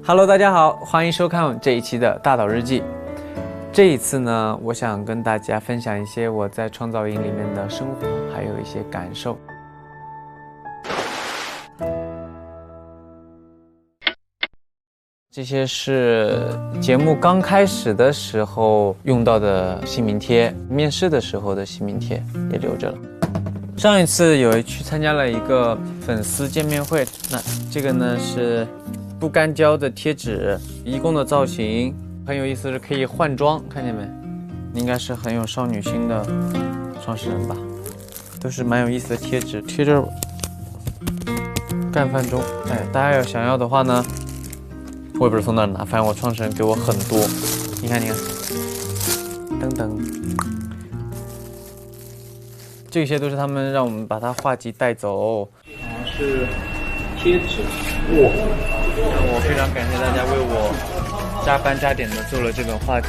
Hello， 大家好，欢迎收看这一期的大岛日记。这一次呢，我想跟大家分享一些我在创造营里面的生活，还有一些感受。这些是节目刚开始的时候用到的姓名贴，面试的时候的姓名贴也留着了。上一次有去参加了一个粉丝见面会，那这个呢是不干胶的贴纸，一共的造型很有意思，是可以换装，看见没？应该是很有少女心的创始人吧，都是蛮有意思的贴纸，贴着干饭中。大家要想要的话呢，我也不知道从哪拿，反正我创始人给我很多，你看，等等，这些都是他们让我们把它画集带走。是贴纸，哇！我非常感谢大家为我加班加点的做了这本画集，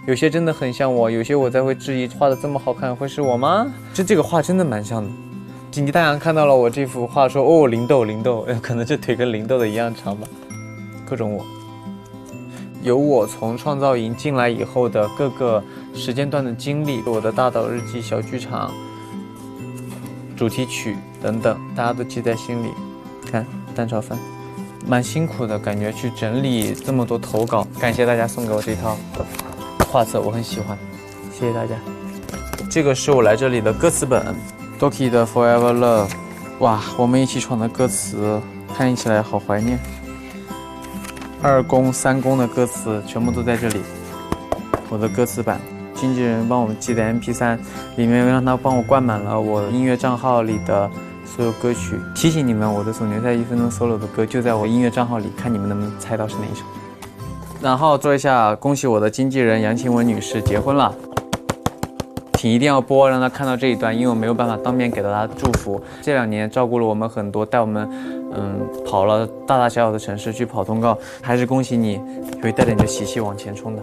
有些真的很像我，有些我才会质疑画的这么好看会是我吗？这个画真的蛮像的。紧急太阳看到了我这幅画说，哦，灵豆，可能这腿跟灵豆的一样长吧。各种我，有我从创造营进来以后的各个时间段的经历，我的大岛日记小剧场主题曲等等，大家都记在心里。看蛋炒饭蛮辛苦的感觉，去整理这么多投稿，感谢大家送给我这套画册，我很喜欢，谢谢大家。这个是我来这里的歌词本 Doki 的 Forever Love， 哇，我们一起闯的歌词看起来好怀念。2公3公的歌词全部都在这里，我的歌词版，经纪人帮我们寄的 MP3， 里面让他帮我灌满了我音乐账号里的所有歌曲。提醒你们，我的总决赛1分钟 solo 的歌就在我音乐账号里，看你们能不能猜到是哪一首。然后做一下恭喜我的经纪人杨晴雯女士结婚了，请一定要播，让她看到这一段，因为我没有办法当面给到她祝福。这2年照顾了我们很多，带我们跑了大大小小的城市去跑通告，还是恭喜你，会带着你的习气往前冲的。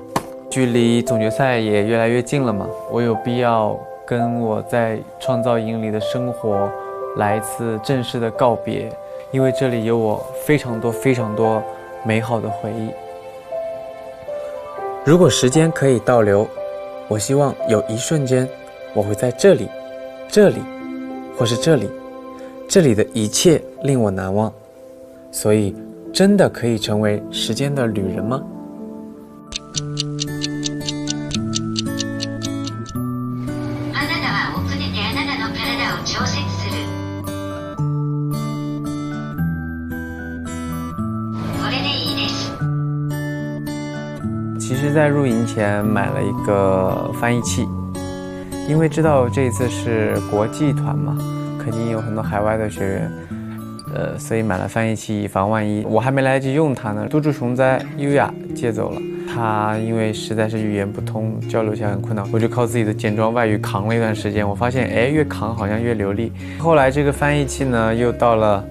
距离总决赛也越来越近了嘛，我有必要跟我在创造营里的生活来一次正式的告别，因为这里有我非常多美好的回忆。如果时间可以倒流，我希望有一瞬间我会在这里或是这里的一切令我难忘，所以真的可以成为时间的旅人吗？其实在入营前买了一个翻译器，因为知道这一次是国际团嘛，肯定有很多海外的学员，所以买了翻译器以防万一。我还没来得及用它呢，督助熊哉优雅借走了。他因为实在是语言不通，交流起来很困难，我就靠自己的简装外语扛了一段时间。我发现，越扛好像越流利。后来这个翻译器呢，又到了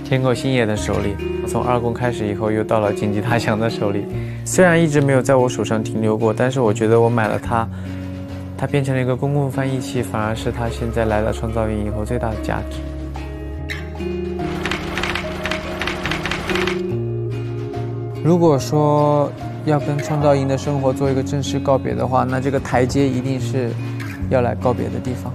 天狗星野的手里，从2公开始以后，又到了紧急他祥的手里。虽然一直没有在我手上停留过，但是我觉得我买了它变成了一个公共翻译器，反而是它现在来了创造营以后最大的价值。如果说要跟创造营的生活做一个正式告别的话，那这个台阶一定是要来告别的地方。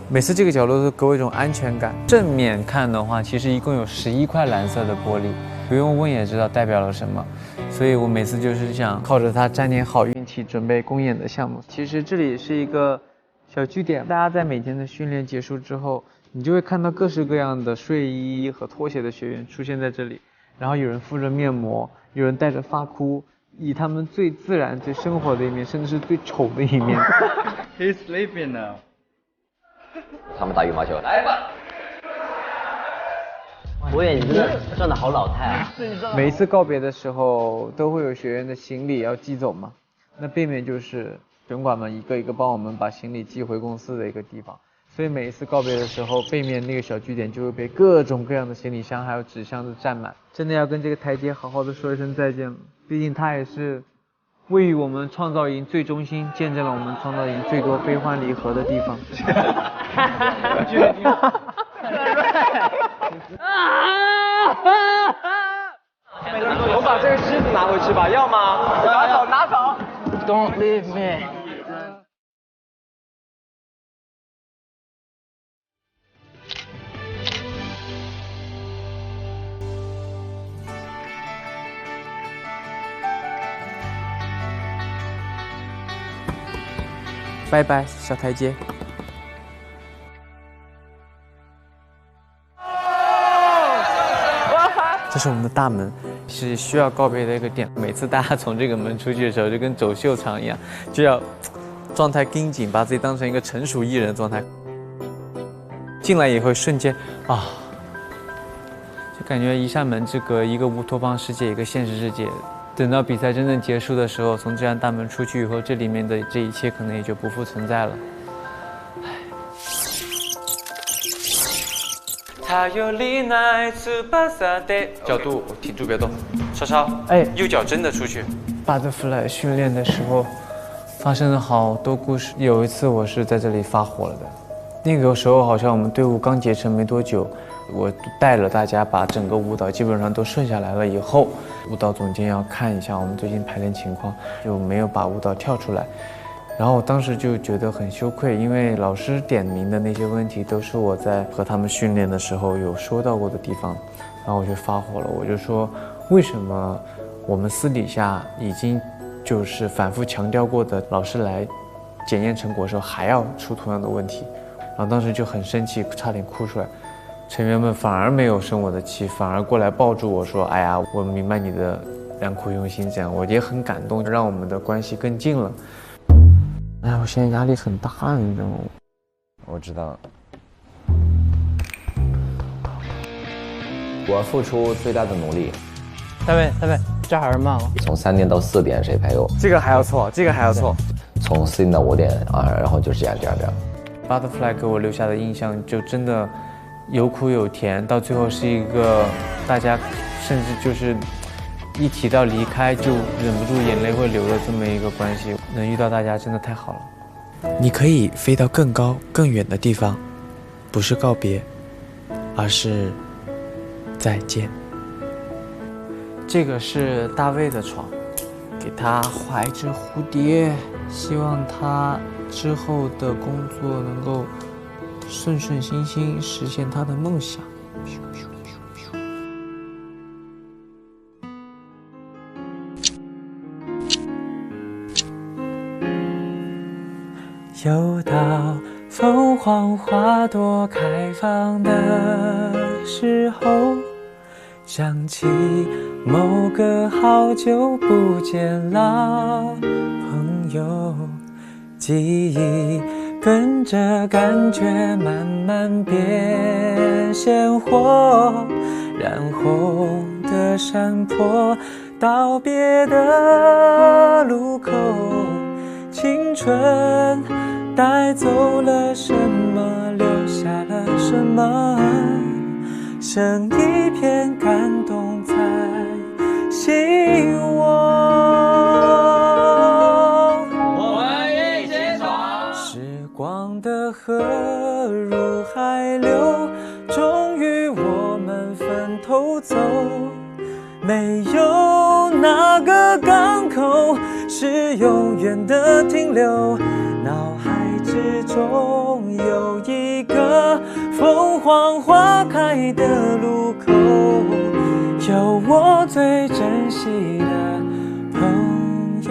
每次这个角落都给我一种安全感。正面看的话，其实一共有11块蓝色的玻璃，不用问也知道代表了什么，所以我每次就是想靠着它沾点好运气，准备公演的项目。其实这里是一个小据点，大家在每天的训练结束之后，你就会看到各式各样的睡衣和拖鞋的学员出现在这里，然后有人敷着面膜，有人带着发箍，以他们最自然最生活的一面，甚至是最丑的一面。He's sleeping now。他们打羽毛球，来吧！博远，你真的转得好老态啊！每一次告别的时候，都会有学员的行李要寄走嘛，那背面就是选管们一个一个帮我们把行李寄回公司的一个地方。所以每一次告别的时候，背面那个小据点就会被各种各样的行李箱还有纸箱子占满。真的要跟这个台阶好好的说一声再见了，毕竟它也是位于我们创造营最中心，见证了我们创造营最多悲欢离合的地方。每个人都有吧？把这个狮子拿回去吧，要吗？拿走。Don't leave me。拜拜，小台阶。这是我们的大门，是需要告别的一个点。每次大家从这个门出去的时候，就跟走秀场一样，就要状态盯紧，把自己当成一个成熟艺人的状态。进来以后，瞬间啊，就感觉一扇门之隔，一个乌托邦世界，一个现实世界。等到比赛真正结束的时候，从这扇大门出去以后，这里面的这一切可能也就不复存在了。角度挺住别动，稍稍，右脚真的出去。Butterfly 训练的时候发生了好多故事。有一次我是在这里发火了的，那个时候好像我们队伍刚结成没多久。我带了大家把整个舞蹈基本上都顺下来了以后，舞蹈总监要看一下我们最近排练情况，就没有把舞蹈跳出来。然后我当时就觉得很羞愧，因为老师点名的那些问题都是我在和他们训练的时候有说到过的地方，然后我就发火了，我就说为什么我们私底下已经就是反复强调过的，老师来检验成果的时候还要出同样的问题，然后当时就很生气，差点哭出来。成员们反而没有生我的气，反而过来抱住我说：“哎呀，我明白你的良苦用心。”这样我也很感动，让我们的关系更近了。哎呀，我现在压力很大，你知道吗？我知道。我付出最大的努力。大卫，这还是慢了。从3点到4点谁陪我？这个还要错，这个还要错。从4点到5点啊，然后就是这样。Butterfly 给我留下的印象就真的有苦有甜，到最后是一个大家甚至就是一提到离开就忍不住眼泪会流的这么一个关系。能遇到大家真的太好了。你可以飞到更高更远的地方，不是告别，而是再见。这个是大卫的床，给他画一只蝴蝶，希望他之后的工作能够顺顺心心实现他的梦想。又到凤凰花朵开放的时候，想起某个好久不见老朋友，记忆跟着感觉慢慢变鲜活，染红的山坡，道别的路口，青春带走了什么，留下了什么，剩一片感动在心窝。我们一起闯，时光的河入海流，终于我们分头走，没有哪个港口是永远的停留，脑海之中有一个凤凰花开的路口，有我最珍惜的朋友。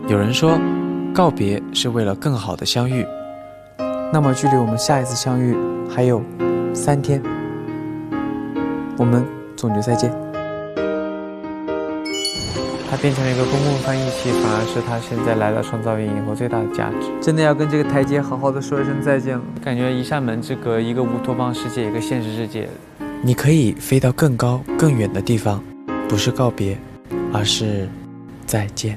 有人说，告别是为了更好的相遇，那么距离我们下一次相遇还有3天，我们总决赛见。它变成了一个公共翻译器，反而是它现在来到创造营以后最大的价值。真的要跟这个台阶好好的说一声再见了。感觉一扇门之隔，一个乌托邦世界，一个现实世界。你可以飞到更高更远的地方，不是告别，而是再见。